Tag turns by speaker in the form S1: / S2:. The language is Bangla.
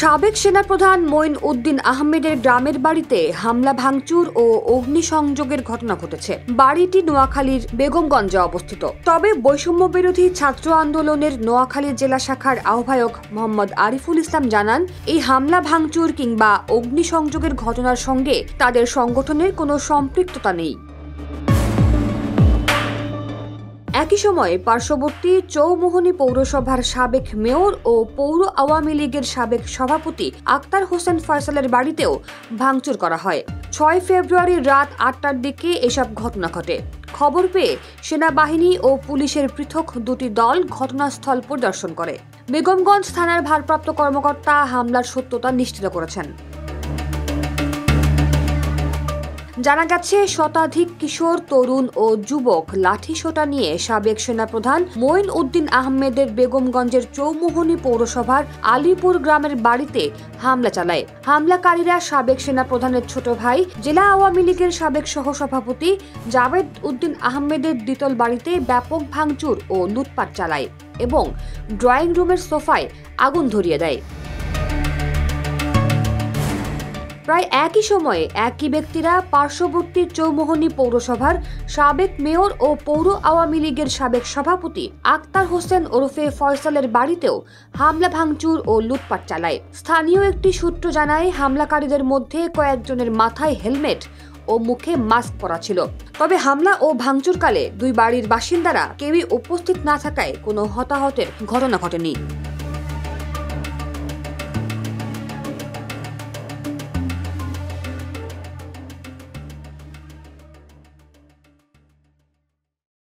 S1: সাবেক সেনাপ্রধান মঈন উদ্দিন আহমেদের গ্রামের বাড়িতে হামলা ভাঙচুর ও অগ্নিসংযোগের ঘটনা ঘটেছে। বাড়িটি নোয়াখালীর বেগমগঞ্জে অবস্থিত। তবে বৈষম্য বিরোধী ছাত্র আন্দোলনের নোয়াখালী জেলা শাখার আহ্বায়ক মোহাম্মদ আরিফুল ইসলাম জানান, এই হামলা ভাঙচুর কিংবা অগ্নিসংযোগের ঘটনার সঙ্গে তাদের সংগঠনের কোনো সম্পৃক্ততা নেই। একই সময়ে পার্শ্ববর্তী চৌমুহনী পৌরসভার সাবেক মেয়র ও পৌর আওয়ামী লীগের সাবেক সভাপতি আক্তার হোসেন ফয়সালের বাড়িতেও ভাঙচুর করা হয়। ৬ ফেব্রুয়ারি রাত ৮টার দিকে এসব ঘটনা ঘটে। খবর পেয়ে সেনাবাহিনী ও পুলিশের পৃথক দুটি দল ঘটনাস্থল পরিদর্শন করে। বেগমগঞ্জ থানার ভারপ্রাপ্ত কর্মকর্তা হামলার সত্যতা নিশ্চিত করেছেন। জানা গেছে, শতাধিক কিশোর, তরুণ ও যুবক লাঠিসোঁটা নিয়ে সাবেক সেনাপ্রধান মঈন উদ্দিন আহমেদের বেগমগঞ্জের চৌমুহনী পৌরসভার আলীপুর গ্রামের বাড়িতে হামলা চালায়। হামলাকারীরা সাবেক সেনাপ্রধানের ছোট ভাই, জেলা আওয়ামী লীগের সাবেক সহসভাপতি জাভেদ উদ্দিন আহমেদের দ্বিতল বাড়িতে ব্যাপক ভাঙচুর ও লুটপাট চালায় এবং ড্রয়িং রুমের সোফায় আগুন ধরিয়ে দেয়। প্রায় একই সময়ে একই ব্যক্তিরা পার্শ্ববর্তী চৌমুহনী পৌরসভার সাবেক মেয়র ও পৌর আওয়ামী লীগের সাবেক সভাপতি আক্তার হোসেন ওরফে ফয়সালের বাড়িতেও হামলা ভাঙচুর ও লুটপাট চালায়। স্থানীয় একটি সূত্র জানায়, হামলাকারীদের মধ্যে কয়েকজনের মাথায় হেলমেট ও মুখে মাস্ক পরা ছিল। তবে হামলা ও ভাঙচুরকালে দুই বাড়ির বাসিন্দারা কেউই উপস্থিত না থাকায় কোনো হতাহতের ঘটনা ঘটেনি।